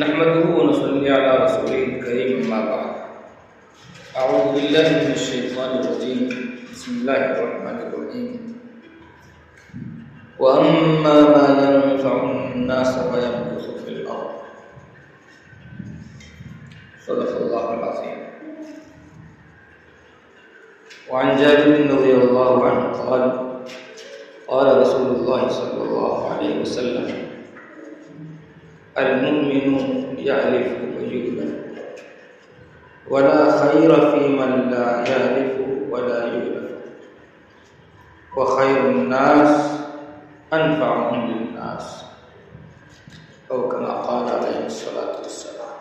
نحمده ونصلي على رسوله الكريم أما بعد أعوذ بالله من الشيطان الرجيم بسم الله الرحمن الرحيم وأما ما ينفع الناس فيمكث في الأرض صدق الله العظيم. وعن جابر رضي الله عنه قال قال رسول الله صلى الله عليه وسلم المؤمن يعرف ويؤمن ولا خير في من لا يعرف ولا يؤلف وخير الناس أنفعهم للناس أو كما قال عليه الصلاة والسلام.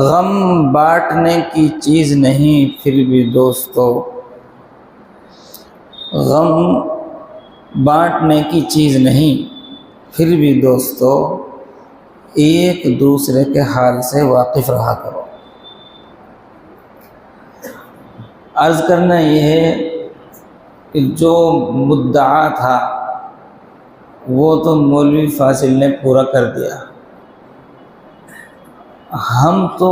غم بانٹنے کی چیز نہیں پھر بھی دوستو، غم بانٹنے کی چیز نہیں پھر بھی دوستو، ایک دوسرے کے حال سے واقف رہا کرو۔ عرض کرنا یہ ہے کہ جو مدعا تھا وہ تو مولوی فاضل نے پورا کر دیا، ہم تو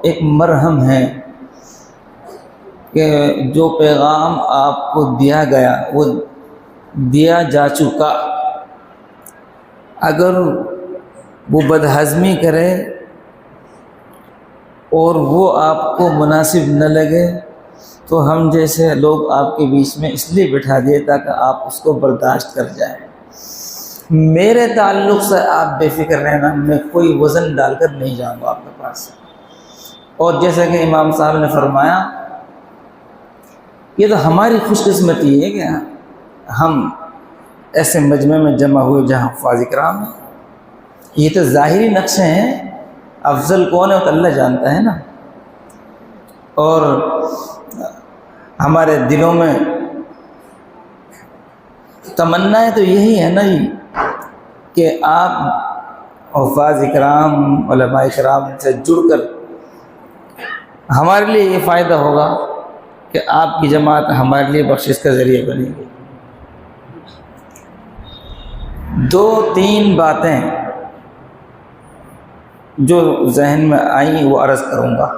ایک مرہم ہیں کہ جو پیغام آپ کو دیا گیا وہ دیا جا چکا، اگر وہ بدہضمی کرے اور وہ آپ کو مناسب نہ لگے تو ہم جیسے لوگ آپ کے بیچ میں اس لیے بٹھا دیے تاکہ آپ اس کو برداشت کر جائیں۔ میرے تعلق سے آپ بے فکر رہنا، میں کوئی وزن ڈال کر نہیں جاؤں گا آپ کے پاس۔ اور جیسا کہ امام صاحب نے فرمایا، یہ تو ہماری خوش قسمتی ہے کہ ہم ایسے مجمع میں جمع ہوئے جہاں حفاظ کرام ہیں۔ یہ تو ظاہری نقشے ہیں، افضل کون ہے وہ تو اللہ جانتا ہے نا۔ اور ہمارے دلوں میں تمنا تو یہی ہے نا جی کہ آپ حفاظ کرام علماء کرام سے جڑ کر ہمارے لیے یہ فائدہ ہوگا کہ آپ کی جماعت ہمارے لیے بخشش کا ذریعہ بنے گی۔ دو تین باتیں جو ذہن میں آئیں وہ عرض کروں گا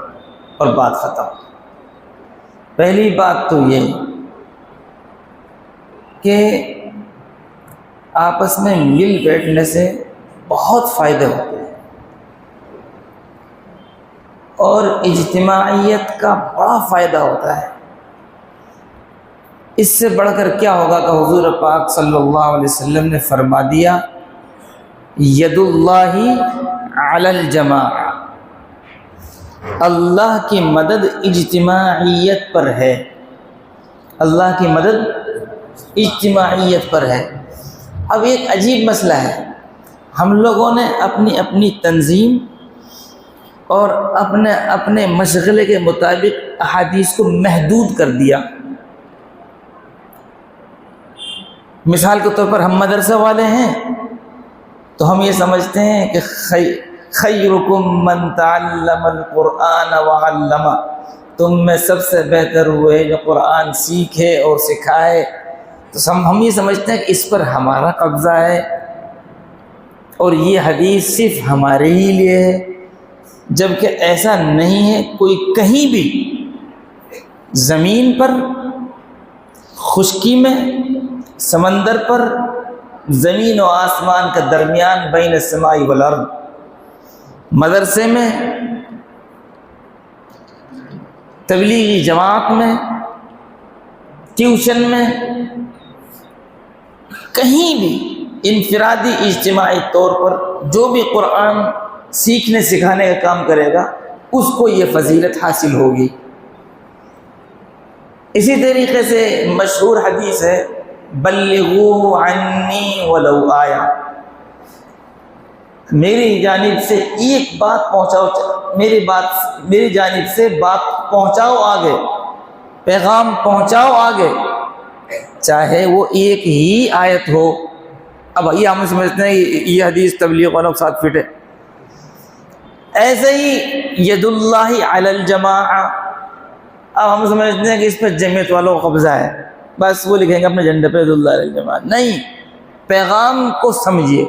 اور بات ختم۔ پہلی بات تو یہ کہ آپس میں مل بیٹھنے سے بہت فائدے ہوتے ہیں اور اجتماعیت کا بڑا فائدہ ہوتا ہے۔ اس سے بڑھ کر کیا ہوگا کہ حضور پاک صلی اللہ علیہ وسلم نے فرما دیا، ید اللہ علی الجماعہ، اللہ کی مدد اجتماعیت پر ہے، اللہ کی مدد اجتماعیت پر ہے۔ اب ایک عجیب مسئلہ ہے، ہم لوگوں نے اپنی اپنی تنظیم اور اپنے اپنے مشغلے کے مطابق احادیث کو محدود کر دیا۔ مثال کے طور پر ہم مدرسہ والے ہیں تو ہم یہ سمجھتے ہیں کہ خیرکم من تعلم القرآن وعلمہ، تم میں سب سے بہتر ہوئے جو قرآن سیکھے اور سکھائے۔ تو ہم یہ سمجھتے ہیں کہ اس پر ہمارا قبضہ ہے اور یہ حدیث صرف ہمارے ہی لیے ہے، جبکہ ایسا نہیں ہے۔ کوئی کہیں بھی زمین پر، خشکی میں، سمندر پر، زمین و آسمان کے درمیان، بین السماء والارض، مدرسے میں، تبلیغی جماعت میں، ٹیوشن میں، کہیں بھی انفرادی اجتماعی طور پر جو بھی قرآن سیکھنے سکھانے کا کام کرے گا اس کو یہ فضیلت حاصل ہوگی۔ اسی طریقے سے مشہور حدیث ہے، بلغوا عنی ولو آیا، میری جانب سے ایک بات پہنچاؤ، میری جانب سے بات پہنچاؤ آگے، پیغام پہنچاؤ آگے، چاہے وہ ایک ہی آیت ہو۔ اب یہ ہم سمجھتے ہیں یہ حدیث تبلیغ والوں کے ساتھ فٹ ہے۔ ایسے ہی ید اللہ علی الجماعہ، اب ہم سمجھتے ہیں کہ اس پر جمعیت والوں کو قبضہ ہے، بس وہ لکھیں گے اپنے جھنڈے پہ ید اللہ علی الجماعہ۔ نہیں، پیغام کو سمجھیے.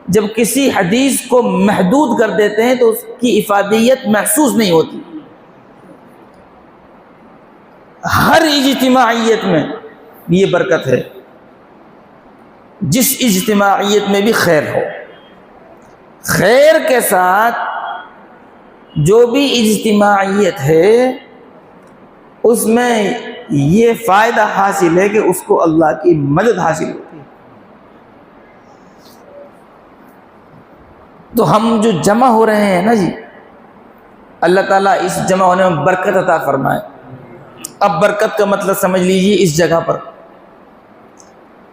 جب کسی حدیث کو محدود کر دیتے ہیں تو اس کی افادیت محسوس نہیں ہوتی. ہر اجتماعیت میں یہ برکت ہے، جس اجتماعیت میں بھی خیر ہو. خیر کے ساتھ جو بھی اجتماعیت ہے اس میں یہ فائدہ حاصل ہے کہ اس کو اللہ کی مدد حاصل ہوتی ہے. تو ہم جو جمع ہو رہے ہیں نا جی، اللہ تعالیٰ اس جمع ہونے میں برکت عطا فرمائے. اب برکت کا مطلب سمجھ لیجیے. اس جگہ پر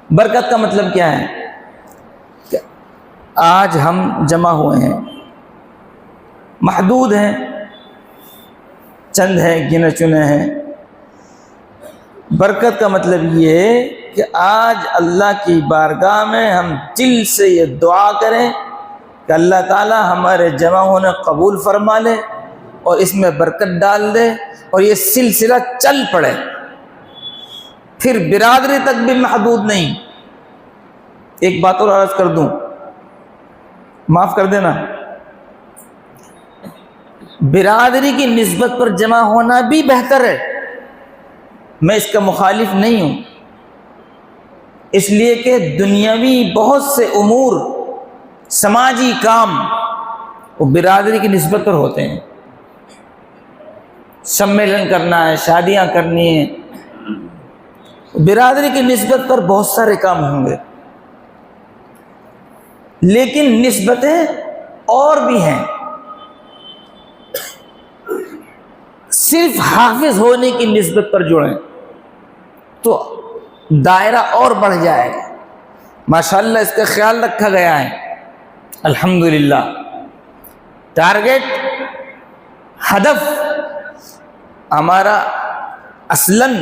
برکت کا مطلب کیا ہے کہ آج ہم جمع ہوئے ہیں، محدود ہیں، چند ہیں، گنے چنے ہیں. برکت کا مطلب یہ ہے کہ آج اللہ کی بارگاہ میں ہم دل سے یہ دعا کریں کہ اللہ تعالیٰ ہمارے جمع ہونے قبول فرما لے اور اس میں برکت ڈال دے اور یہ سلسلہ چل پڑے. پھر برادری تک بھی محدود نہیں. ایک بات اور عرض کر دوں، معاف کر دینا، برادری کی نسبت پر جمع ہونا بھی بہتر ہے، میں اس کا مخالف نہیں ہوں. اس لیے کہ دنیاوی بہت سے امور، سماجی کام وہ برادری کی نسبت پر ہوتے ہیں. سمیلن کرنا ہے، شادیاں کرنی ہیں، برادری کی نسبت پر بہت سارے کام ہوں گے. لیکن نسبتیں اور بھی ہیں. صرف حافظ ہونے کی نسبت پر جڑیں تو دائرہ اور بڑھ جائے گا. ماشاءاللہ اس کا خیال رکھا گیا ہے، الحمدللہ. ٹارگٹ، ہدف ہمارا اصلاً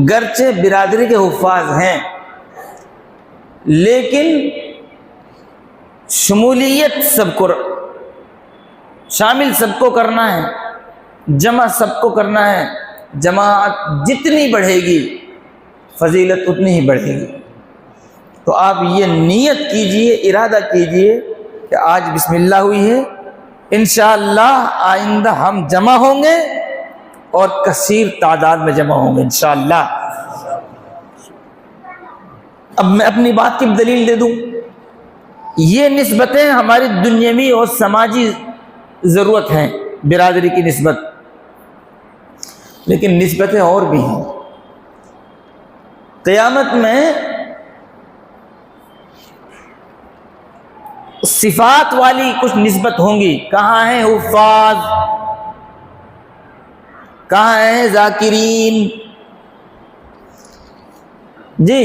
گرچہ برادری کے حفاظ ہیں لیکن شمولیت سب کو شامل سب کو کرنا ہے، جمع سب کو کرنا ہے. جماعت جتنی بڑھے گی فضیلت اتنی ہی بڑھے گی. تو آپ یہ نیت کیجئے، ارادہ کیجئے کہ آج بسم اللہ ہوئی ہے، انشاءاللہ آئندہ ہم جمع ہوں گے اور کثیر تعداد میں جمع ہوں گے انشاءاللہ. اب میں اپنی بات کی دلیل دے دوں. یہ نسبتیں ہماری دنیاوی اور سماجی ضرورت ہیں، برادری کی نسبت، لیکن نسبتیں اور بھی ہیں. قیامت میں صفات والی کچھ نسبت ہوں گی. کہاں ہیں حفاظ، کہاں ہیں ذاکرین؟ جی،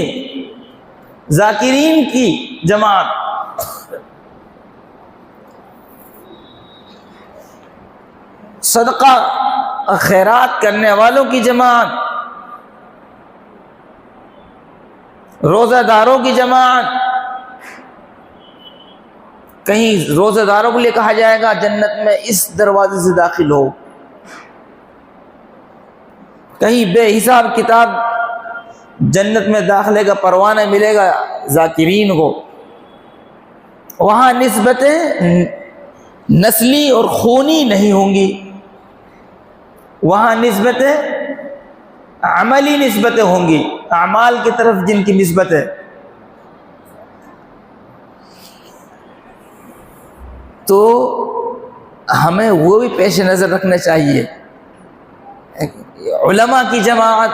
ذاکرین کی جماعت، صدقہ خیرات کرنے والوں کی جماعت، روزہ داروں کی جماعت. کہیں روزہ داروں کے لیے کہا جائے گا جنت میں اس دروازے سے داخل ہو، کہیں بے حساب کتاب جنت میں داخلے کا پروانہ ملے گا ذاکرین کو. وہاں نسبتیں نسلی اور خونی نہیں ہوں گی، وہاں نسبتیں عملی نسبتیں ہوں گی، اعمال کی طرف جن کی نسبت ہے. تو ہمیں وہ بھی پیش نظر رکھنا چاہیے. علماء کی جماعت،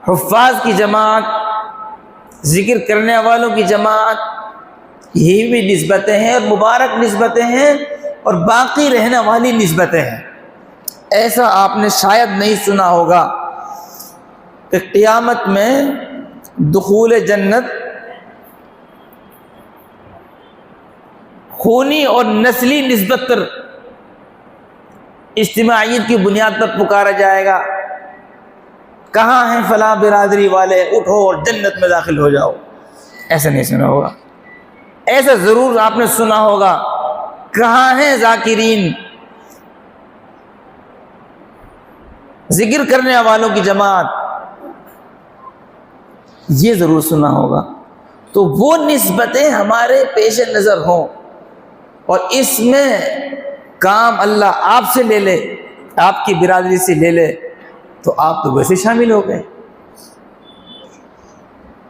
حفاظ کی جماعت، ذکر کرنے والوں کی جماعت، یہ بھی نسبتیں ہیں اور مبارک نسبتیں ہیں اور باقی رہنے والی نسبتیں ہیں. ایسا آپ نے شاید نہیں سنا ہوگا کہ قیامت میں دخول جنت خونی اور نسلی نسبت پر اجتماعیت کی بنیاد پر پکارا جائے گا. کہاں ہیں فلاں برادری والے، اٹھو اور جنت میں داخل ہو جاؤ. ایسا نہیں سنا ہوگا. ایسا ضرور آپ نے سنا ہوگا، کہاں ہیں ذاکرین، ذکر کرنے والوں کی جماعت، یہ ضرور سنا ہوگا. تو وہ نسبتیں ہمارے پیش نظر ہوں اور اس میں کام اللہ آپ سے لے لے, آپ کی برادری سے لے لے, تو آپ تو ویسے شامل ہو گئے.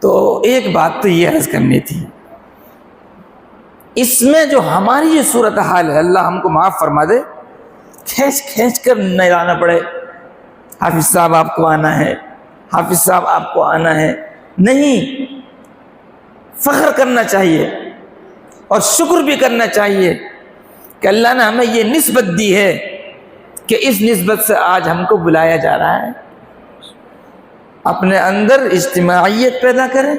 تو ایک بات تو یہ عرض کرنی تھی, اس میں جو ہماری یہ صورتحال ہے, اللہ ہم کو معاف فرما دے, کھینچ کھینچ کر نہ لانا پڑے, حافظ صاحب آپ کو آنا ہے, حافظ صاحب آپ کو آنا ہے. نہیں, فخر کرنا چاہیے اور شکر بھی کرنا چاہیے کہ اللہ نے ہمیں یہ نسبت دی ہے کہ اس نسبت سے آج ہم کو بلایا جا رہا ہے. اپنے اندر اجتماعیت پیدا کریں,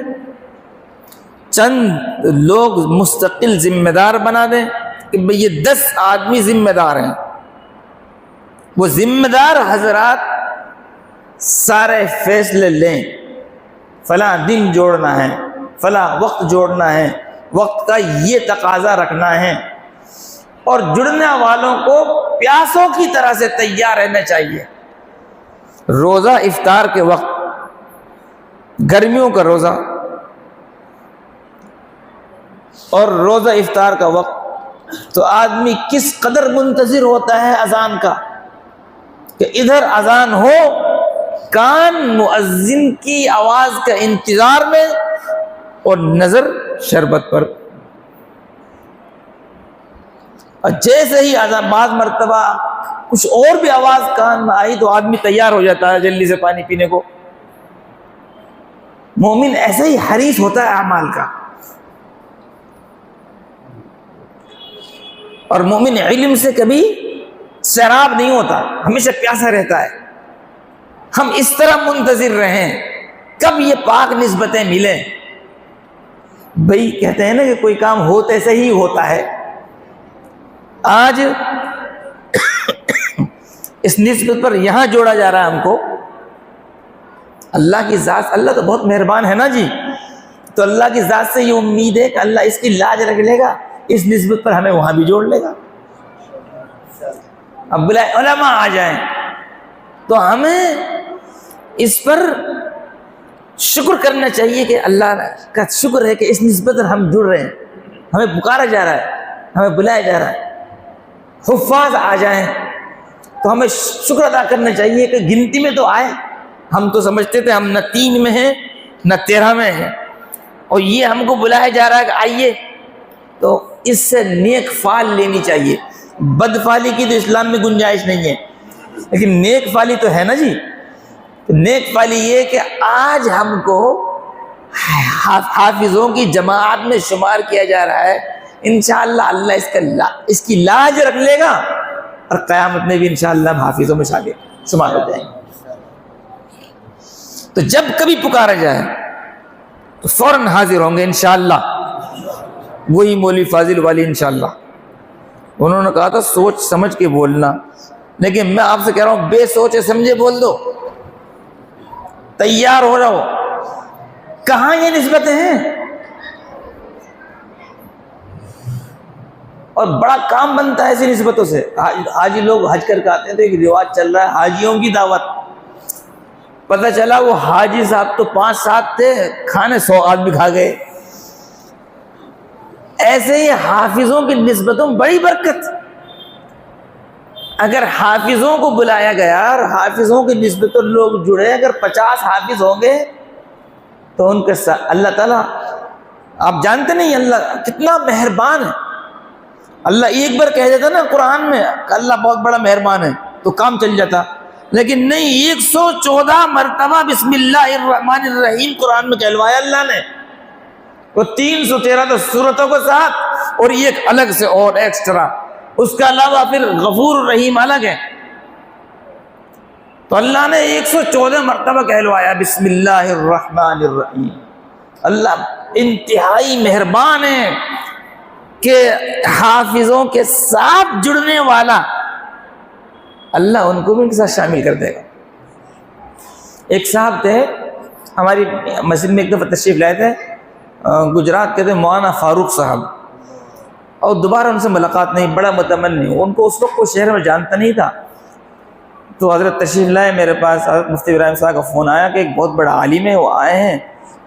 چند لوگ مستقل ذمہ دار بنا دیں کہ بھئی یہ 10 آدمی ذمہ دار ہیں. وہ ذمہ دار حضرات سارے فیصلے لیں, فلاں دن جوڑنا ہے, فلاں وقت جوڑنا ہے, وقت کا یہ تقاضا رکھنا ہے, اور جڑنے والوں کو پیاسوں کی طرح سے تیار رہنا چاہیے. روزہ افطار کے وقت, گرمیوں کا روزہ اور روزہ افطار کا وقت, تو آدمی کس قدر منتظر ہوتا ہے اذان کا کہ ادھر اذان ہو, کان مؤذن کی آواز کا انتظار میں اور نظر شربت پر. اور جیسے ہی اذان, بعض مرتبہ کچھ اور بھی آواز کان میں آئی تو آدمی تیار ہو جاتا ہے جلدی سے پانی پینے کو. مومن ایسا ہی حریص ہوتا ہے اعمال کا, اور مومن علم سے کبھی سیراب نہیں ہوتا, ہمیشہ پیاسا رہتا ہے. ہم اس طرح منتظر رہیں کب یہ پاک نسبتیں ملیں. بھئی کہتے ہیں نا کہ کوئی کام ہوتے سے ہی ہوتا ہے. آج اس نسبت پر یہاں جوڑا جا رہا ہے ہم کو. اللہ کی ذات, اللہ تو بہت مہربان ہے نا جی, تو اللہ کی ذات سے یہ امید ہے کہ اللہ اس کی لاج رکھ لے گا, اس نسبت پر ہمیں وہاں بھی جوڑ لے گا. اب بلائے علماء آ جائیں تو ہمیں اس پر شکر کرنا چاہیے کہ اللہ کا شکر ہے کہ اس نسبت پر ہم جڑ رہے ہیں, ہمیں پکارا جا رہا ہے, ہمیں بلایا جا رہا ہے. حفاظ آ جائیں تو ہمیں شکر ادا کرنا چاہیے کہ گنتی میں تو آئے. ہم تو سمجھتے تھے ہم نہ 3 میں ہیں نہ 13 میں ہیں, اور یہ ہم کو بلایا جا رہا ہے کہ آئیے, تو اس سے نیک فال لینی چاہیے. بد فالی کی تو اسلام میں گنجائش نہیں ہے, لیکن نیک فالی تو ہے نا جی. نیک فالی یہ کہ آج ہم کو حافظوں کی جماعت میں شمار کیا جا رہا ہے, انشاءاللہ اللہ اس کی لاج رکھ لے گا, اور قیامت میں بھی انشاءاللہ ہم حافظوں میں شمار ہو جائیں گے. تو جب کبھی پکارا جائے تو فوراً حاضر ہوں گے انشاءاللہ. وہی مولوی فاضل والی انشاءاللہ, انہوں نے کہا تھا سوچ سمجھ کے بولنا, لیکن میں آپ سے کہہ رہا ہوں بے سوچے سمجھے بول دو, تیار ہو جاؤ. کہاں یہ نسبتیں ہیں؟ اور بڑا کام بنتا ہے ایسی نسبتوں سے. حاجی لوگ حج کر کے آتے ہیں تو ایک رواج چل رہا ہے حاجیوں کی دعوت. پتہ چلا وہ حاجی صاحب تو 5-7 تھے, کھانے 100 آدمی کھا گئے. ایسے ہی حافظوں کی نسبتوں بڑی برکت. اگر حافظوں کو بلایا گیا اور حافظوں کی نسبتوں لوگ جڑے, اگر 50 حافظ ہوں گے تو ان کے ساتھ اللہ تعالیٰ, آپ جانتے نہیں اللہ کتنا مہربان ہے. اللہ ایک بار کہہ دیتا نا قرآن میں کہ اللہ بہت بڑا مہربان ہے تو کام چل جاتا, لیکن نہیں, 114 مرتبہ بسم اللہ الرحمن الرحیم قرآن میں کہلوایا اللہ نے, وہ 313 سورتوں کے ساتھ, اور یہ ایک الگ سے اور ایکسٹرا. اس کے علاوہ پھر غفور الرحیم الگ ہے. تو اللہ نے 114 مرتبہ کہلوایا بسم اللہ الرحمن الرحیم. اللہ انتہائی مہربان ہے کہ حافظوں کے ساتھ جڑنے والا اللہ ان کو بھی ان کے ساتھ شامل کر دے گا. ایک صاحب تھے ہماری مسجد میں, ایک دفعہ تشریف لائے تھے, گجرات کے تھے, مولانا فاروق صاحب, اور دوبارہ ان سے ملاقات نہیں, بڑا متمنی. ان کو اس وقت کوئی شہر میں جانتا نہیں تھا, تو حضرت تشریف لائے میرے پاس. حضرت مفتی ابراہیم صاحب کا فون آیا کہ ایک بہت بڑا عالم ہے, وہ آئے ہیں,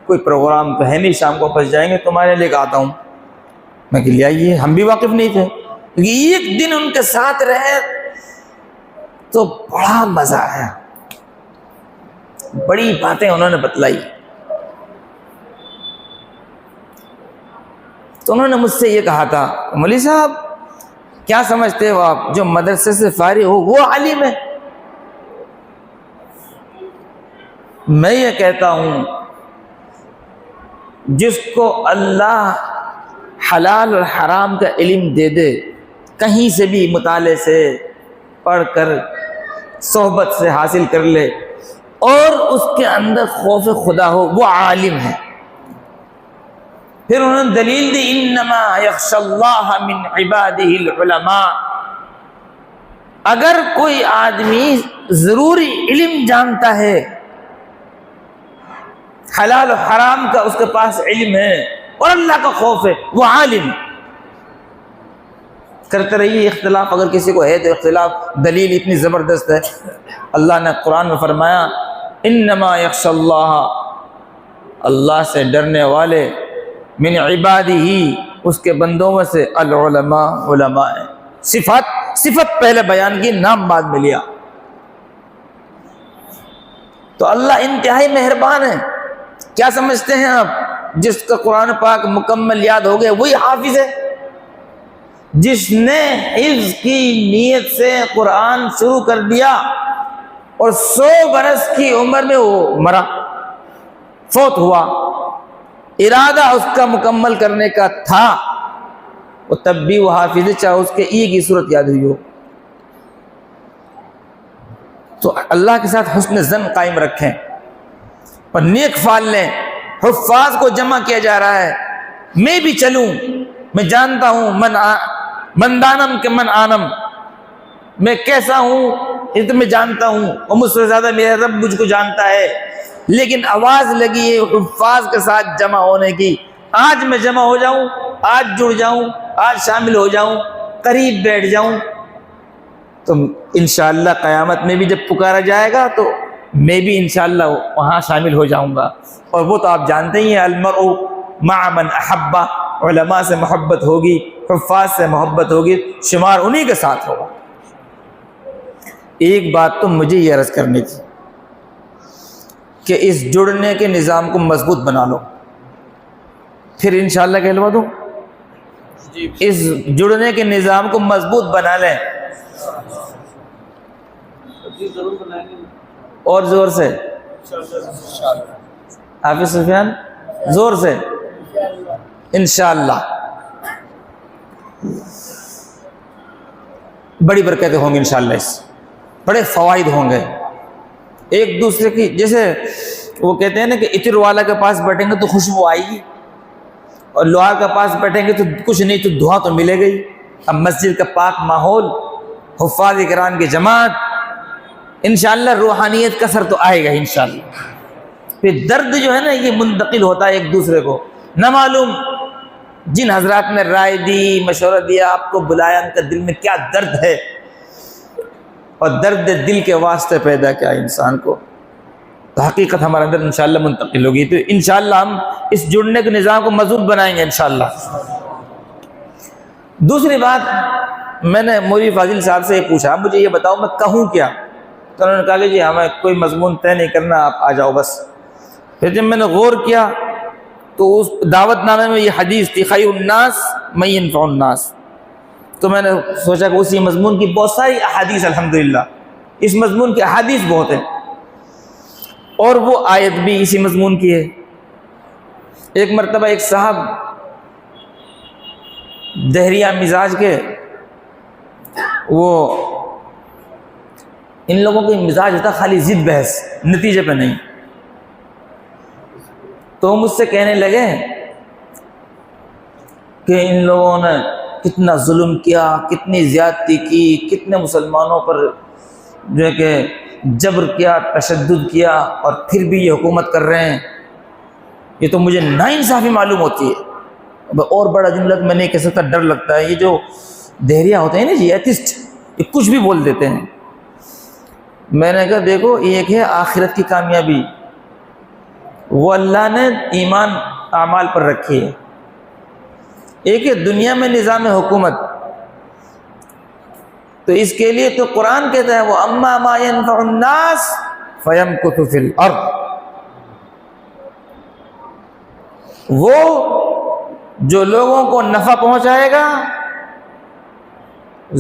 کوئی پروگرام تو ہے نہیں، شام کو پھنس جائیں گے، تمہارے لے کے آتا ہوں۔ میں کہ لے آئیے، ہم بھی واقف نہیں تھے، ایک دن ان کے ساتھ رہے تو بڑا مزہ آیا، بڑی باتیں انہوں نے بتلائی۔ تو انہوں نے مجھ سے یہ کہا تھا، مولوی صاحب کیا سمجھتے ہو آپ، جو مدرسے سے فارغ ہو وہ عالم ہے؟ میں یہ کہتا ہوں جس کو اللہ حلال اور حرام کا علم دے دے، کہیں سے بھی مطالعے سے پڑھ کر صحبت سے حاصل کر لے اور اس کے اندر خوف خدا ہو، وہ عالم ہے۔ پھر انہوں نے دلیل دی، انما یخشی اللہ من عبادہ العلماء۔ اگر کوئی آدمی ضروری علم جانتا ہے، حلال و حرام کا اس کے پاس علم ہے اور اللہ کا خوف ہے، وہ عالم۔ کرتے رہیے اختلاف، اگر کسی کو ہے تو اختلاف، دلیل اتنی زبردست ہے۔ اللہ نے قرآن میں فرمایا انما یخشی اللہ سے ڈرنے والے من عبادہ، اس کے بندوں میں سے العلماء، علماء ہیں۔ صفت پہلے بیان کی، نام بعد میں لیا۔ تو اللہ انتہائی مہربان ہے۔ کیا سمجھتے ہیں آپ، جس کا قرآن پاک مکمل یاد ہو گیا وہی حافظ ہے؟ جس نے حفظ کی نیت سے قرآن شروع کر دیا اور 100 برس کی عمر میں وہ مرا، فوت ہوا، ارادہ اس کا مکمل کرنے کا تھا، وہ تب بھی وہ حافظ ہے، چاہے اس کے ایک ہی صورت یاد ہوئی ہو۔ تو اللہ کے ساتھ حسن ظن قائم رکھیں اور نیک فعال لیں۔ حفاظ کو جمع کیا جا رہا ہے، میں بھی چلوں، میں جانتا ہوں من دانم کے من آنم، میں کیسا ہوں یہ تو میں جانتا ہوں، اور مجھ سے زیادہ میرا رب مجھ کو جانتا ہے، لیکن آواز لگی ہے حفاظ کے ساتھ جمع ہونے کی۔ آج میں جمع ہو جاؤں، آج جڑ جاؤں، آج شامل ہو جاؤں، قریب بیٹھ جاؤں، تو انشاءاللہ قیامت میں بھی جب پکارا جائے گا تو میں بھی انشاءاللہ وہاں شامل ہو جاؤں گا۔ اور وہ تو آپ جانتے ہی ہیں، المرء مع من احب، علماء سے محبت ہوگی، حفاظ سے محبت ہوگی، شمار انہی کے ساتھ ہوگا۔ ایک بات تو مجھے یہ عرض کرنی تھی کہ اس جڑنے کے نظام کو مضبوط بنا لو، پھر انشاءاللہ کہلوا دو، اس جڑنے کے نظام کو مضبوط بنا لیں، اور زور سے حافظ سفیان، زور سے انشاءاللہ بڑی برکتیں ہوں گی، انشاءاللہ اس بڑے فوائد ہوں گے۔ ایک دوسرے کی، جیسے وہ کہتے ہیں نا کہ عطر والا کے پاس بیٹھیں گے تو خوشبو آئے گی، اور لوہار کے پاس بیٹھیں گے تو کچھ نہیں تو دھواں تو ملے گئی۔ اب مسجد کا پاک ماحول، حفاظ کرام کی جماعت، انشاءاللہ روحانیت کا اثر تو آئے گا انشاءاللہ۔ پھر درد جو ہے نا یہ منتقل ہوتا ہے ایک دوسرے کو، نہ معلوم جن حضرات نے رائے دی، مشورہ دیا، آپ کو بلایا، ان کا دل میں کیا درد ہے، اور درد دل کے واسطے پیدا کیا انسان کو، تو حقیقت ہمارے اندر انشاءاللہ منتقل ہوگی۔ تو انشاءاللہ ہم اس جڑنے کے نظام کو مضبوط بنائیں گے انشاءاللہ۔ دوسری بات، میں نے مولوی فاضل صاحب سے یہ پوچھا، مجھے یہ بتاؤ میں کہوں کیا؟ تو انہوں نے کہا کہ جی ہمیں کوئی مضمون طے نہیں کرنا، آپ آ جاؤ بس۔ پھر جب میں نے غور کیا تو اس دعوت نامے میں یہ حدیث تھی، خیر الناس من ينفع الناس، تو میں نے سوچا کہ اسی مضمون کی بہت ساری احادیث، الحمدللہ اس مضمون کی احادیث بہت ہیں، اور وہ آیت بھی اسی مضمون کی ہے۔ ایک مرتبہ ایک صاحب دہریہ مزاج کے، وہ ان لوگوں کے مزاج ہوتا خالی ضد بحث، نتیجے پہ نہیں، تو مجھ سے کہنے لگے کہ ان لوگوں نے کتنا ظلم کیا، کتنی زیادتی کی، کتنے مسلمانوں پر جو ہے کہ جبر کیا، تشدد کیا، اور پھر بھی یہ حکومت کر رہے ہیں، یہ تو مجھے ناانصافی معلوم ہوتی ہے۔ اور بڑا جملہ میں نہیں کہہ سکتا، ڈر لگتا ہے، یہ جو دہریہ ہوتے ہیں نا جی ایتھسٹ، یہ کچھ بھی بول دیتے ہیں۔ میں نے کہا دیکھو، ایک ہے آخرت کی کامیابی، وہ اللہ نے ایمان اعمال پر رکھی ہے۔ ایک ہے دنیا میں نظام حکومت، تو اس کے لیے تو قرآن کہتا ہے وَأَمَّا مَا يَنْفَعُ النَّاسَ فَيَمْكُثُ فِي الْأَرْضِ، وہ جو لوگوں کو نفع پہنچائے گا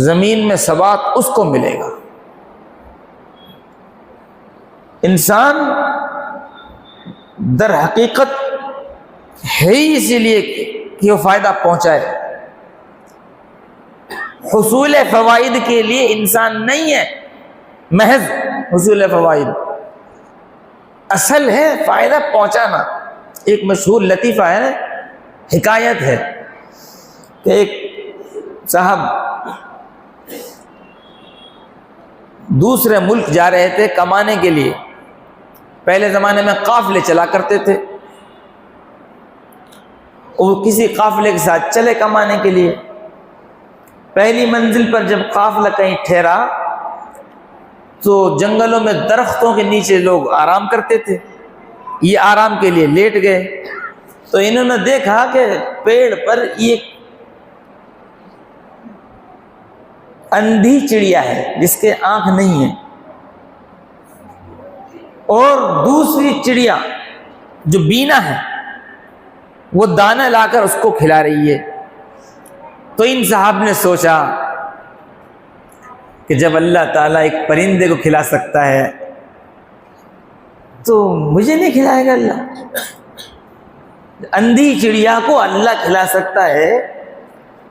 زمین میں ثبات اس کو ملے گا۔ انسان در حقیقت ہے ہی اسی لیے کہ وہ فائدہ پہنچائے، حصول فوائد کے لیے انسان نہیں ہے محض حصول فوائد، اصل ہے فائدہ پہنچانا۔ ایک مشہور لطیفہ ہے، حکایت ہے کہ ایک صاحب دوسرے ملک جا رہے تھے کمانے کے لیے۔ پہلے زمانے میں قافلے چلا کرتے تھے، وہ کسی قافلے کے ساتھ چلے کمانے کے لیے۔ پہلی منزل پر جب قافلہ کہیں ٹھہرا تو جنگلوں میں درختوں کے نیچے لوگ آرام کرتے تھے، یہ آرام کے لیے لیٹ گئے، تو انہوں نے دیکھا کہ پیڑ پر ایک اندھی چڑیا ہے جس کے آنکھ نہیں ہے، اور دوسری چڑیا جو بینا ہے وہ دانہ لا کر اس کو کھلا رہی ہے۔ تو ان صاحب نے سوچا کہ جب اللہ تعالیٰ ایک پرندے کو کھلا سکتا ہے تو مجھے نہیں کھلائے گا اللہ؟ اندھی چڑیا کو اللہ کھلا سکتا ہے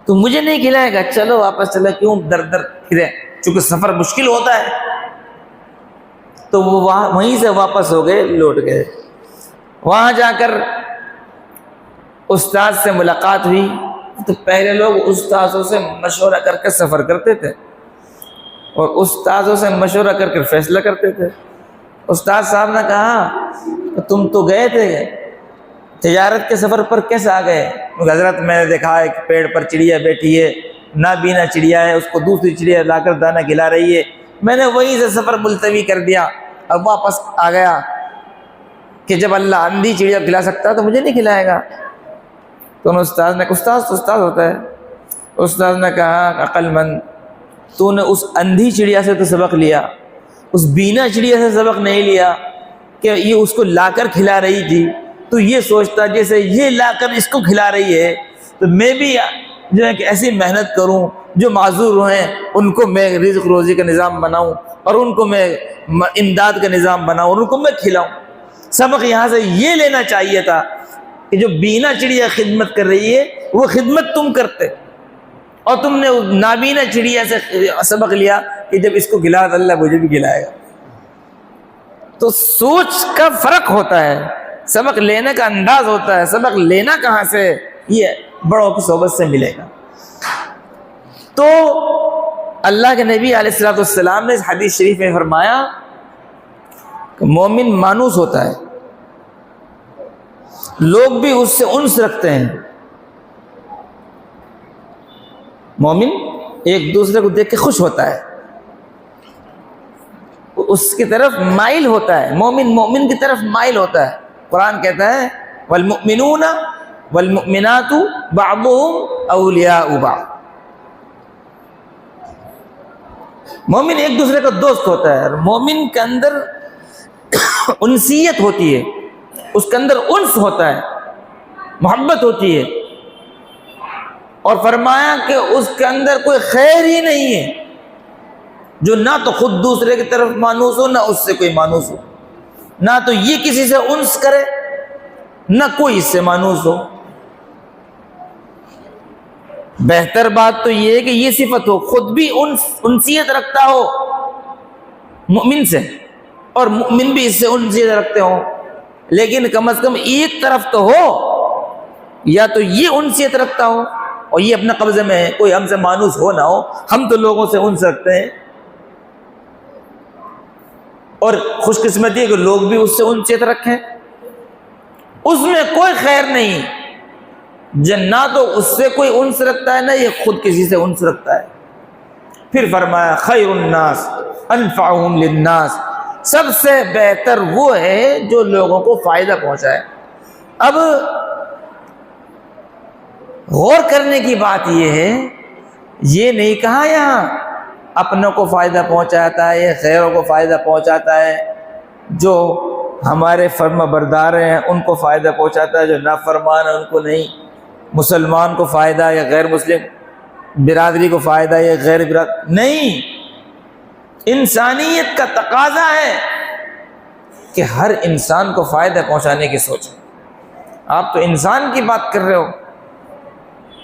تو مجھے نہیں کھلائے گا؟ چلو واپس چلو، کیوں در در پھرے، چونکہ سفر مشکل ہوتا ہے۔ تو وہ وہیں سے واپس ہو گئے، لوٹ گئے۔ وہاں جا کر استاد سے ملاقات ہوئی، تو پہلے لوگ استاذوں سے مشورہ کر کے سفر کرتے تھے اور استاذوں سے مشورہ کر کے فیصلہ کرتے تھے۔ استاد صاحب نے کہا کہ تم تو گئے تھے تجارت کے سفر پر، کیسے آ گئے؟ حضرت میں نے دیکھا ہے کہ پیڑ پر چڑیا بیٹھی ہے، نابینا چڑیا ہے، اس کو دوسری چڑیا لا کر دانہ کھلا رہی ہے، میں نے وہیں سے سفر ملتوی کر دیا، اب واپس آ گیا کہ جب اللہ اندھی چڑیا کھلا سکتا ہے تو مجھے نہیں کھلائے گا؟ تو استاد نے، استاد تو استاد ہوتا ہے، استاد نے کہا عقل مند، تو نے اس اندھی چڑیا سے تو سبق لیا، اس بینا چڑیا سے سبق نہیں لیا کہ یہ اس کو لا کر کھلا رہی تھی۔ تو یہ سوچتا جیسے یہ لا کر اس کو کھلا رہی ہے تو میں بھی جو ہے کہ ایسی محنت کروں، جو معذور ہیں ان کو میں رزق روزی کا نظام بناؤں اور ان کو میں امداد کا نظام بناؤں اور ان کو میں کھلاؤں۔ سبق یہاں سے یہ لینا چاہیے تھا کہ جو بینا چڑیا خدمت کر رہی ہے وہ خدمت تم کرتے، اور تم نے نابینا چڑیا سے سبق لیا کہ جب اس کو کھلا تو اللہ مجھے بھی کھلائے گا۔ تو سوچ کا فرق ہوتا ہے، سبق لینے کا انداز ہوتا ہے۔ سبق لینا کہاں سے؟ یہ بڑوں کی صحبت سے ملے گا۔ تو اللہ کے نبی علیہ الصلوۃ والسلام نے اس حدیث شریف میں فرمایا کہ مومن مانوس ہوتا ہے، لوگ بھی اس سے انس رکھتے ہیں۔ مومن ایک دوسرے کو دیکھ کے خوش ہوتا ہے، اس کی طرف مائل ہوتا ہے، مومن مومن کی طرف مائل ہوتا ہے۔ قرآن کہتا ہے والمؤمنون والمؤمنات بعضهم اولیاء بعض، مومن ایک دوسرے کا دوست ہوتا ہے، اور مومن کے اندر انسیت ہوتی ہے، اس کے اندر انس ہوتا ہے، محبت ہوتی ہے، اور فرمایا کہ اس کے اندر کوئی خیر ہی نہیں ہے جو نہ تو خود دوسرے کی طرف مانوس ہو، نہ اس سے کوئی مانوس ہو، نہ تو یہ کسی سے انس کرے نہ کوئی اس سے مانوس ہو۔ بہتر بات تو یہ ہے کہ یہ صفت ہو، خود بھی انسیت رکھتا ہو مؤمن سے اور مؤمن بھی اس سے انسیت رکھتے ہوں، لیکن کم از کم ایک طرف تو ہو، یا تو یہ انسیت رکھتا ہو اور یہ اپنے قبضے میں ہے، کوئی ہم سے مانوس ہو نہ ہو، ہم تو لوگوں سے انس رکھتے ہیں، اور خوش قسمتی ہے کہ لوگ بھی اس سے انسیت رکھیں، اس میں کوئی خیر نہیں، نہ تو اس سے کوئی انس رکھتا ہے نہ یہ خود کسی سے انس رکھتا ہے۔ پھر فرمایا خیر الناس انفعهم للناس، سب سے بہتر وہ ہے جو لوگوں کو فائدہ پہنچائے۔ اب غور کرنے کی بات یہ ہے، یہ نہیں کہا یہاں اپنوں کو فائدہ پہنچاتا ہے، غیروں کو فائدہ پہنچاتا ہے، جو ہمارے فرما بردار ہیں ان کو فائدہ پہنچاتا ہے، جو نافرمان ہیں ان کو نہیں، مسلمان کو فائدہ یا غیر مسلم برادری کو فائدہ یا غیر برادری نہیں۔ انسانیت کا تقاضا ہے کہ ہر انسان کو فائدہ پہنچانے کی سوچیں۔ آپ تو انسان کی بات کر رہے ہو،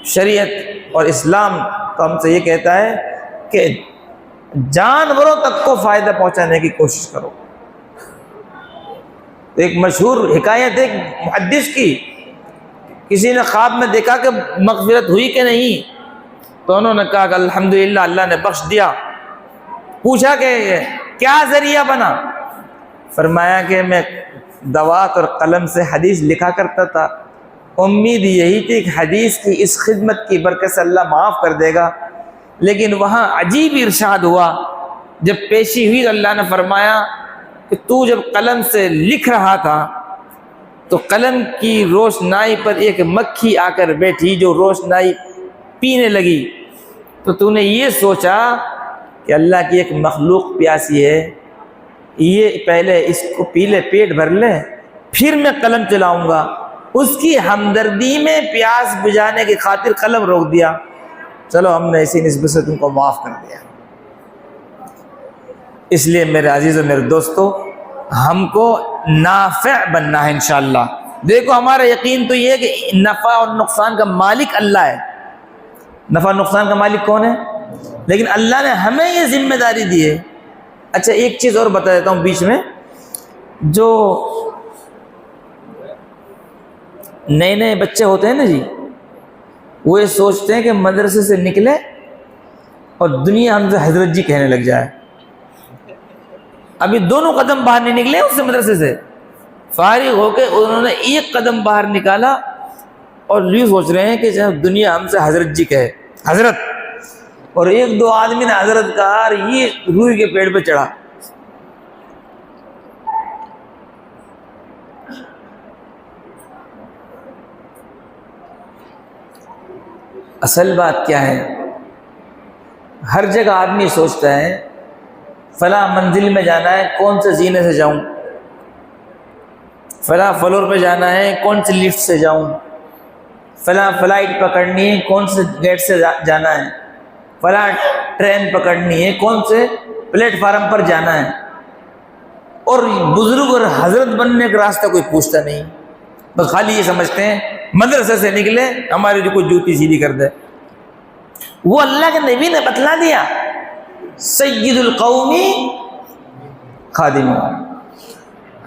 شریعت اور اسلام تو ہم سے یہ کہتا ہے کہ جانوروں تک کو فائدہ پہنچانے کی کوشش کرو۔ ایک مشہور حکایت ایک محدث کی، کسی نے خواب میں دیکھا کہ مغفرت ہوئی کہ نہیں، تو انہوں نے کہا کہ الحمدللہ اللہ نے بخش دیا۔ پوچھا کہ کیا ذریعہ بنا؟ فرمایا کہ میں دوات اور قلم سے حدیث لکھا کرتا تھا، امید یہی تھی کہ حدیث کی اس خدمت کی برکت سے اللہ معاف کر دے گا، لیکن وہاں عجیب ارشاد ہوا، جب پیشی ہوئی تو اللہ نے فرمایا کہ تو جب قلم سے لکھ رہا تھا تو قلم کی روشنائی پر ایک مکھی آ کر بیٹھی جو روشنائی پینے لگی، تو نے یہ سوچا کہ اللہ کی ایک مخلوق پیاسی ہے، یہ پہلے اس کو پی لے، پیٹ بھر لے، پھر میں قلم چلاؤں گا۔ اس کی ہمدردی میں پیاس بجھانے کی خاطر قلم روک دیا، چلو ہم نے اسی نسبت سے تم کو معاف کر دیا۔ اس لیے میرے عزیز و میرے دوستو، ہم کو نافع بننا ہے انشاءاللہ۔ دیکھو ہمارا یقین تو یہ ہے کہ نفع اور نقصان کا مالک اللہ ہے۔ نفع نقصان کا مالک کون ہے؟ لیکن اللہ نے ہمیں یہ ذمہ داری دی ہے۔ اچھا ایک چیز اور بتا دیتا ہوں بیچ میں، جو نئے نئے بچے ہوتے ہیں نا جی، وہ یہ سوچتے ہیں کہ مدرسے سے نکلے اور دنیا ہم سے حضرت جی کہنے لگ جائے۔ ابھی دونوں قدم باہر نہیں نکلے اس سے، مدرسے سے فارغ ہو کے انہوں نے ایک قدم باہر نکالا اور یہ سوچ رہے ہیں کہ جب دنیا ہم سے حضرت جی کہے، حضرت، اور ایک دو آدمی نے حضرت کہا اور یہ روئی کے پیڑ پہ چڑھا۔ اصل بات کیا ہے؟ ہر جگہ آدمی سوچتا ہے فلاں منزل میں جانا ہے، کون سے زینے سے جاؤں، فلاں فلور پہ جانا ہے، کون سے لفٹ سے جاؤں، فلاں فلائٹ پکڑنی ہے، کون سے گیٹ سے جانا ہے، فلاں ٹرین پکڑنی ہے، کون سے پلیٹ فارم پر جانا ہے۔ اور بزرگ اور حضرت بننے کا راستہ کوئی پوچھتا نہیں، بس خالی یہ سمجھتے ہیں مدرسے سے نکلے ہماری جو کوئی جوتی سیدھی کر دے۔ وہ اللہ کے نبی نے بتلا دیا، سید القومی خادم،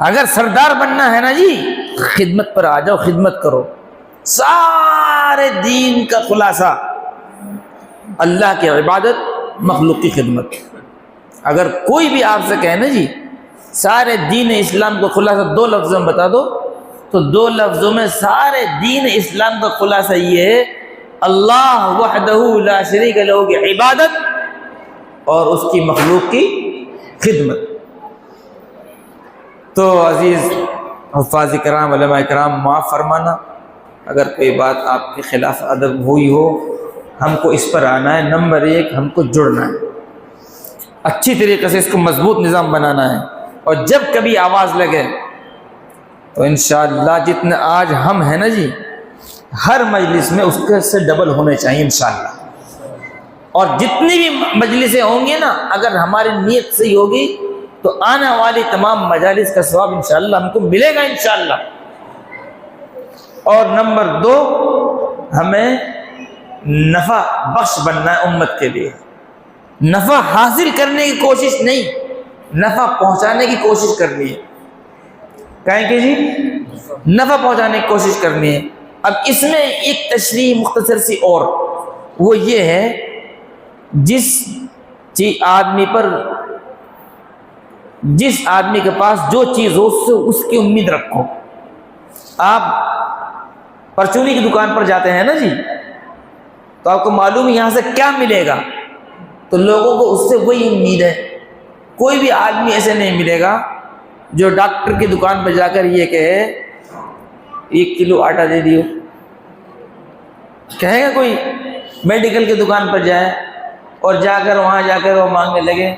اگر سردار بننا ہے نا جی، خدمت پر آ جاؤ، خدمت کرو۔ سارے دین کا خلاصہ اللہ کی عبادت، مخلوق کی خدمت۔ اگر کوئی بھی آپ سے کہے نا جی سارے دین اسلام کا خلاصہ دو لفظوں میں بتا دو، تو دو لفظوں میں سارے دین اسلام کا خلاصہ یہ ہے، اللہ وحدہ لا شریک لہ کی عبادت اور اس کی مخلوق کی خدمت۔ تو عزیز حفاظ کرام، علماء کرام، معاف فرمانا اگر کوئی بات آپ کے خلاف ادب ہوئی ہو، ہم کو اس پر آنا ہے۔ نمبر ایک، ہم کو جڑنا ہے، اچھی طریقے سے اس کو مضبوط نظام بنانا ہے، اور جب کبھی آواز لگے تو انشاءاللہ جتنے آج ہم ہیں نا جی، ہر مجلس میں اس کے سے ڈبل ہونے چاہیے انشاءاللہ۔ اور جتنی بھی مجلسیں ہوں گی نا، اگر ہماری نیت صحیح ہوگی تو آنے والی تمام مجالس کا ثواب انشاءاللہ ہم کو ملے گا انشاءاللہ۔ اور نمبر دو، ہمیں نفع بخش بننا ہے امت کے لیے۔ نفع حاصل کرنے کی کوشش نہیں، نفع پہنچانے کی کوشش کرنی ہے۔ کہیں کہ جی نفع پہنچانے کی کوشش کرنی ہے۔ اب اس میں ایک تشریح مختصر سی اور، وہ یہ ہے جس آدمی کے پاس جو چیز ہو اس سے اس کی امید رکھو۔ آپ پرچونی کی دکان پر جاتے ہیں نا جی، تو آپ کو معلوم ہے یہاں سے کیا ملے گا، تو لوگوں کو اس سے وہی امید ہے کوئی بھی آدمی ایسے نہیں ملے گا جو ڈاکٹر کی دکان پہ جا کر یہ کہے 1 کلو آٹا دے دیو. کہے گا کوئی؟ میڈیکل کی دکان پر جائے اور وہاں جا کر وہ مانگنے لگے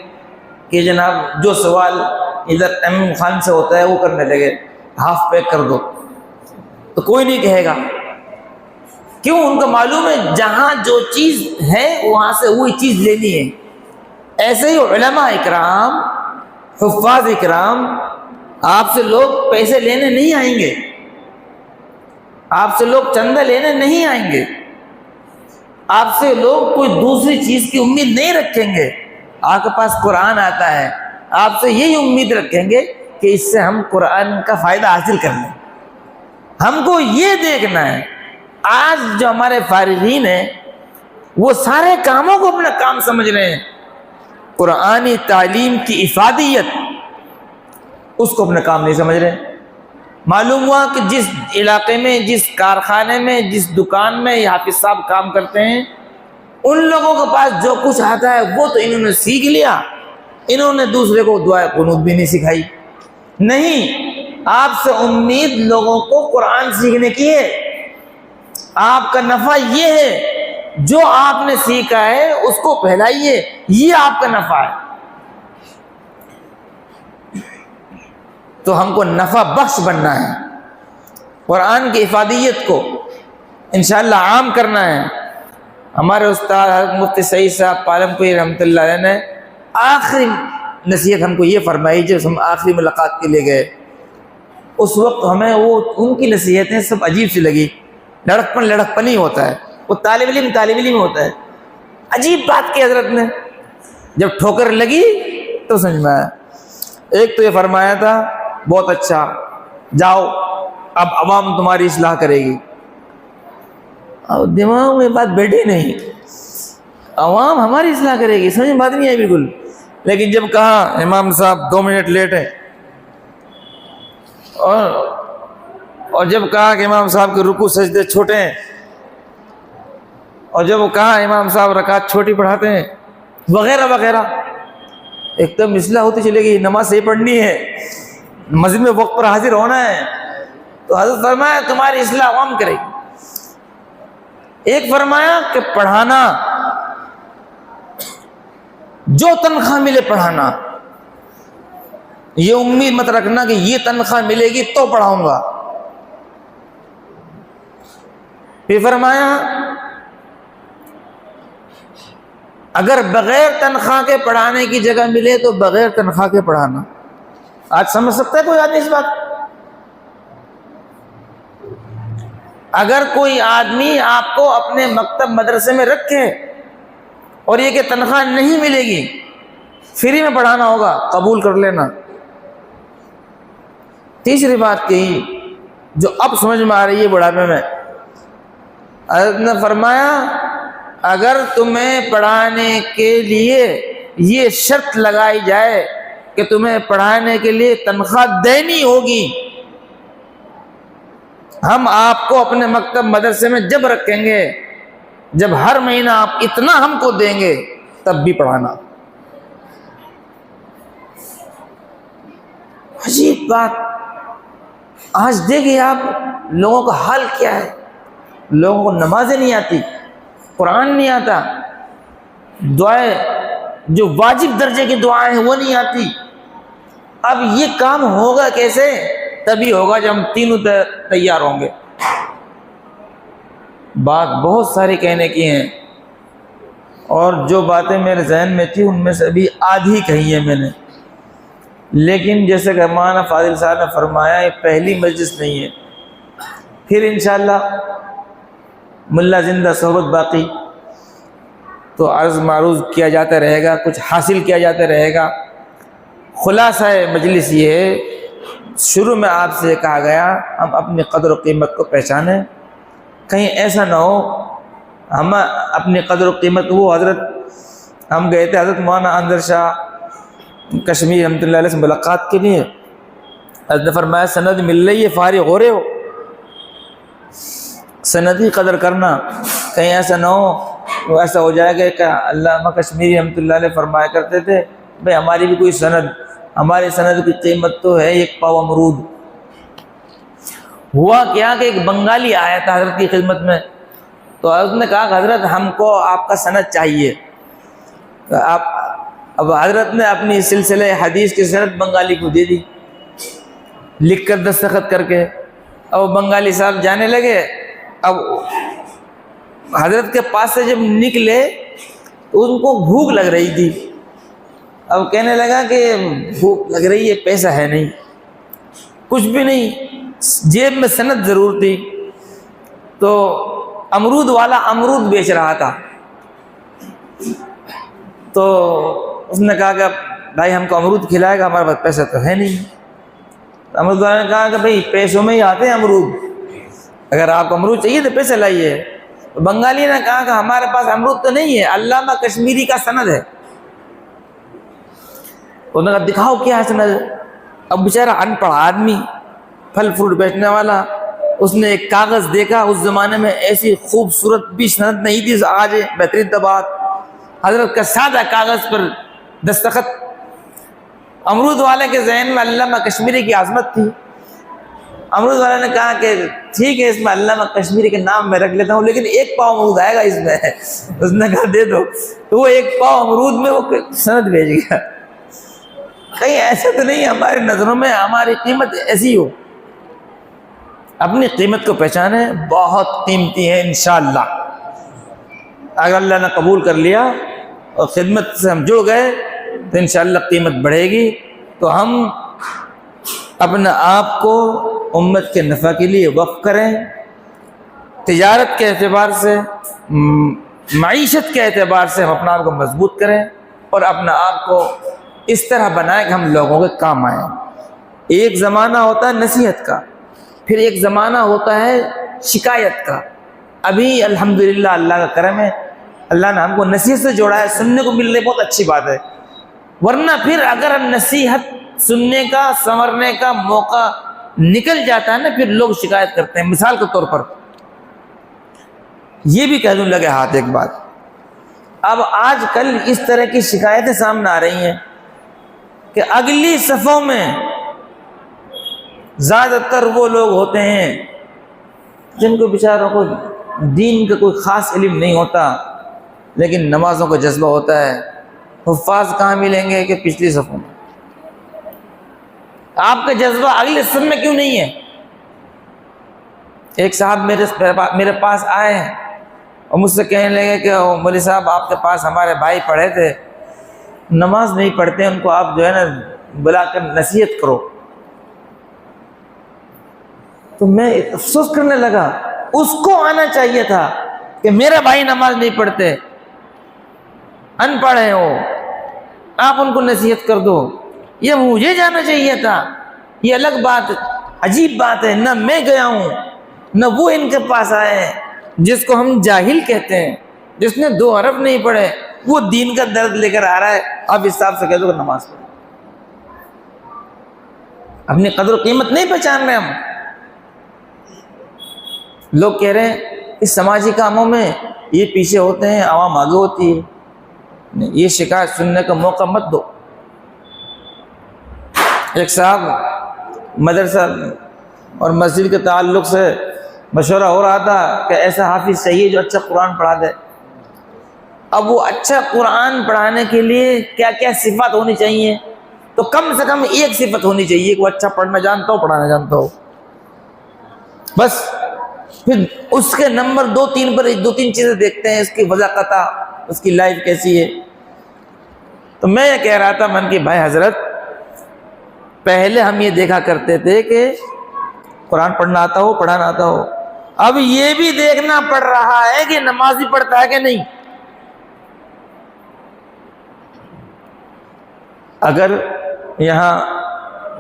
کہ جناب جو سوال ادھر ایم خان سے ہوتا ہے وہ کرنے لگے، ہاف پیک کر دو، تو کوئی نہیں کہے گا. کیوں؟ ان کو معلوم ہے جہاں جو چیز ہے وہاں سے وہی چیز لینی ہے. ایسے ہی علماء اکرام، حفاظ اکرام، آپ سے لوگ پیسے لینے نہیں آئیں گے، آپ سے لوگ چندہ لینے نہیں آئیں گے، آپ سے لوگ کوئی دوسری چیز کی امید نہیں رکھیں گے. آپ کے پاس قرآن آتا ہے، آپ سے یہی امید رکھیں گے کہ اس سے ہم قرآن کا فائدہ حاصل کر لیں. ہم کو یہ دیکھنا ہے آج جو ہمارے فارغین ہیں وہ سارے کاموں کو اپنا کام سمجھ رہے ہیں، قرآنی تعلیم کی افادیت اس کو اپنا کام نہیں سمجھ رہے. معلوم ہوا کہ جس علاقے میں، جس کارخانے میں، جس دکان میں یہ حافظ صاحب کام کرتے ہیں، ان لوگوں کے پاس جو کچھ آتا ہے وہ تو انہوں نے سیکھ لیا، انہوں نے دوسرے کو دعائے قنوت بھی نہیں سکھائی. نہیں، آپ سے امید لوگوں کو قرآن سیکھنے کی ہے. آپ کا نفع یہ ہے جو آپ نے سیکھا ہے اس کو پھیلائیے، یہ آپ کا نفع ہے. تو ہم کو نفع بخش بننا ہے، قرآن کی افادیت کو انشاءاللہ عام کرنا ہے. ہمارے استاد حضرت مفتی سعید صاحب پالم پوری رحمۃ اللہ علیہ نے آخری نصیحت ہم کو یہ فرمائی جب ہم آخری ملاقات کے لیے گئے. اس وقت ہمیں وہ ان کی نصیحتیں سب عجیب سی لگی. لڑکپن ہی ہوتا ہے، وہ طالب علم ہوتا ہے. عجیب بات کی حضرت نے، جب ٹھوکر لگی تو سمجھ میں آیا. ایک تو یہ فرمایا تھا بہت اچھا، جاؤ اب عوام تمہاری اصلاح کرے گی. اب دماغ میں بات بیٹھی نہیں، عوام ہماری اصلاح کرے گی، سمجھ میں بات نہیں آئی بالکل. لیکن جب کہا امام صاحب 2 منٹ لیٹ ہے، اور جب کہا کہ امام صاحب کے رکوع سجدے چھوٹے ہیں، اور جب وہ کہا امام صاحب رکعت چھوٹی پڑھاتے ہیں وغیرہ وغیرہ، ایک دم اصلاح ہوتی چلے گئی. نماز صحیح پڑھنی ہے، مسجد میں وقت پر حاضر ہونا ہے. تو حضرت فرمایا تمہاری اصلاح عوام کرے گی. ایک فرمایا کہ پڑھانا، جو تنخواہ ملے پڑھانا، یہ امید مت رکھنا کہ یہ تنخواہ ملے گی تو پڑھاؤں گا. پھر فرمایا اگر بغیر تنخواہ کے پڑھانے کی جگہ ملے تو بغیر تنخواہ کے پڑھانا. آج سمجھ سکتا ہے کوئی آدمی اس بات؟ اگر کوئی آدمی آپ کو اپنے مکتب مدرسے میں رکھے اور یہ کہ تنخواہ نہیں ملے گی، فری میں پڑھانا ہوگا، قبول کر لینا. تیسری بات کہی جو اب سمجھ میں آ رہی ہے بڑھاپے میں، حضرت نے فرمایا اگر تمہیں پڑھانے کے لیے یہ شرط لگائی جائے کہ تمہیں پڑھانے کے لیے تنخواہ دینی ہوگی، ہم آپ کو اپنے مکتب مدرسے میں جب رکھیں گے، جب ہر مہینہ آپ اتنا ہم کو دیں گے تب بھی پڑھانا. عجیب بات. آج دیکھیے آپ لوگوں کا حال کیا ہے. لوگوں کو نمازیں نہیں آتی، قرآن نہیں آتا، دعائیں جو واجب درجے کی دعائیں ہیں وہ نہیں آتی. اب یہ کام ہوگا کیسے؟ تبھی ہوگا جب ہم تینوں تیار ہوں گے. بات بہت ساری کہنے کی ہیں، اور جو باتیں میرے ذہن میں تھی ان میں سے ابھی آدھی کہی ہے میں نے. لیکن جیسے کہ مولانا فاضل صاحب نے فرمایا یہ پہلی مجلس نہیں ہے، پھر انشاءاللہ ملا زندہ صحبت باقی، تو عرض معروض کیا جاتا رہے گا، کچھ حاصل کیا جاتا رہے گا. خلاصہ مجلس یہ ہے، شروع میں آپ سے کہا گیا ہم اپنی قدر و قیمت کو پہچانیں. کہیں ایسا نہ ہو ہم اپنی قدر و قیمت، وہ حضرت ہم گئے تھے حضرت مولانا انظر شاہ کشمیر رحمۃ اللہ علیہ سے ملاقات کے لیے. حضرت نے فرمایا سند مل رہی ہے، فارغ ہو رہے ہو، سند کی قدر کرنا. کہیں ایسا نہ ہو ایسا ہو جائے گا کہ علامہ کشمیری رحمۃ اللہ علیہ فرمایا کرتے تھے بھائی ہماری بھی کوئی سند، ہماری سند کی قیمت تو ہے 1 پاؤ امرود۔ ہوا کیا کہ ایک بنگالی آیا تھا حضرت کی خدمت میں، تو حضرت نے کہا کہ حضرت ہم کو آپ کا سند چاہیے۔ اب حضرت نے اپنی سلسلہ حدیث کی سند بنگالی کو دے دی، لکھ کر دستخط کر کے۔ اب بنگالی صاحب جانے لگے۔ اب حضرت کے پاس سے جب نکلے تو ان کو بھوک لگ رہی تھی۔ اب کہنے لگا کہ بھوک لگ رہی ہے، پیسہ ہے نہیں، کچھ بھی نہیں، جیب میں سند ضرور تھی۔ تو امرود والا امرود بیچ رہا تھا، تو اس نے کہا کہ بھائی ہم کو امرود کھلائے گا، ہمارے پاس پیسہ تو ہے نہیں۔ امرود والا نے کہا کہ بھائی پیسوں میں ہی آتے ہیں امرود، اگر آپ کو امرود چاہیے تو پیسے لائیے۔ بنگالی نے کہا کہ ہمارے پاس امرود تو نہیں ہے، علامہ کشمیری کا سند ہے۔ انہوں نے کہا دکھاؤ کیا ہے سند۔ اب بیچارہ ان پڑھ آدمی، پھل فروٹ بیچنے والا، اس نے ایک کاغذ دیکھا۔ اس زمانے میں ایسی خوبصورت بھی سند نہیں تھی آج بہترین طباعت۔ حضرت کا سادہ کاغذ پر دستخط۔ امرود والے کے ذہن میں علامہ کشمیری کی عظمت تھی۔ امرود والے نے کہا کہ ٹھیک ہے، اس میں علامہ کشمیری کے نام میں رکھ لیتا ہوں، لیکن 1 پاؤ امرود آئے گا اس میں۔ اس نے کہا دے دو، تو وہ 1 پاؤ امرود میں وہ سند بھیج گیا۔ کہیں ایسا تو نہیں ہماری نظروں میں ہماری قیمت ایسی ہو؟ اپنی قیمت کو پہچانے، بہت قیمتی ہے انشاءاللہ۔ اگر اللہ نے قبول کر لیا اور خدمت سے ہم جڑ گئے تو انشاءاللہ قیمت بڑھے گی۔ تو ہم اپنے آپ کو امت کے نفع کے لیے وقف کریں، تجارت کے اعتبار سے، معیشت کے اعتبار سے ہم اپنا آپ کو مضبوط کریں، اور اپنا آپ کو اس طرح بنائیں کہ ہم لوگوں کے کام آئیں۔ ایک زمانہ ہوتا ہے نصیحت کا، پھر ایک زمانہ ہوتا ہے شکایت کا۔ ابھی الحمدللہ اللہ کا کرم ہے، اللہ نے ہم کو نصیحت سے جوڑا ہے، سننے کو مل رہی بہت اچھی بات ہے۔ ورنہ پھر اگر نصیحت سننے کا، سنورنے کا موقع نکل جاتا ہے نا، پھر لوگ شکایت کرتے ہیں۔ مثال کے طور پر یہ بھی کہہ دوں لگے ہاتھ ایک بات، اب آج کل اس طرح کی شکایتیں سامنے آ رہی ہیں کہ اگلی صفوں میں زیادہ تر وہ لوگ ہوتے ہیں جن کو بیچاروں کو دین کا کوئی خاص علم نہیں ہوتا، لیکن نمازوں کا جذبہ ہوتا ہے۔ حفاظ کہاں ملیں گے کہ پچھلی صفوں میں؟ آپ کا جذبہ اگلے صف میں کیوں نہیں ہے؟ ایک صاحب میرے پاس آئے ہیں اور مجھ سے کہنے لگے کہ مولوی صاحب آپ کے پاس ہمارے بھائی پڑھے تھے، نماز نہیں پڑھتے، ان کو آپ جو ہے نا بلا کر نصیحت کرو۔ تو میں افسوس کرنے لگا، اس کو آنا چاہیے تھا کہ میرا بھائی نماز نہیں پڑھتے، ان پڑھ ہیں وہ، آپ ان کو نصیحت کر دو۔ یہ مجھے جانا چاہیے تھا۔ یہ الگ بات، عجیب بات ہے، نہ میں گیا ہوں نہ وہ ان کے پاس آئے ہیں۔ جس کو ہم جاہل کہتے ہیں، جس نے 2 حرف نہیں پڑھے، وہ دین کا درد لے کر آ رہا ہے، آپ اس حساب سے کہہ دو کہ نماز پڑھو۔ اپنی قدر و قیمت نہیں پہچان رہے ہم۔ لوگ کہہ رہے ہیں اس سماجی کاموں میں یہ پیچھے ہوتے ہیں، عوام آگے ہوتی ہے۔ یہ شکایت سننے کا موقع مت دو۔ ایک صاحب مدرسہ اور مسجد کے تعلق سے مشورہ ہو رہا تھا کہ ایسا حافظ چاہیے جو اچھا قرآن پڑھا دے۔ اب وہ اچھا قرآن پڑھانے کے لیے کیا کیا صفات ہونی چاہیے؟ تو کم سے کم ایک صفت ہونی چاہیے کہ وہ اچھا پڑھنا جانتا ہو، پڑھانا جانتا ہو، بس۔ پھر اس کے نمبر 2-3 پر 2-3 چیزیں دیکھتے ہیں، اس کی وضاحت، اس کی لائف کیسی ہے۔ تو میں یہ کہہ رہا تھا من کہ بھائی حضرت، پہلے ہم یہ دیکھا کرتے تھے کہ قرآن پڑھنا آتا ہو، پڑھانا آتا ہو، اب یہ بھی دیکھنا پڑ رہا ہے کہ نمازی پڑھتا ہے کہ نہیں۔ اگر یہاں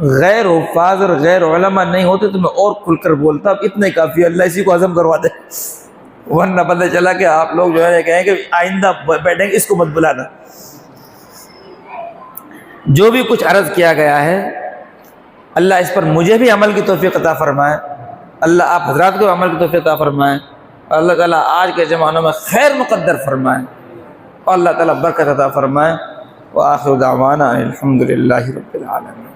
غیر حفاظ اور غیر علماء نہیں ہوتے تو میں اور کھل کر بولتا، اب اتنا ہی کافی ہے، اللہ اسی کو ہضم کروا دے، ورنہ پتہ چلا کہ آپ لوگ جو ہے کہیں کہ آئندہ بیٹھیں گے اس کو مت بلانا۔ جو بھی کچھ عرض کیا گیا ہے، اللہ اس پر مجھے بھی عمل کی توفیق عطا فرمائے، اللہ آپ حضرات کو عمل کی توفیق عطا فرمائے، اور اللہ تعالیٰ آج کے زمانوں میں خیر مقدر فرمائے، اور اللہ تعالیٰ برکت عطا فرمائے۔ وآخر دعوانا الحمد للہ رب العالمین.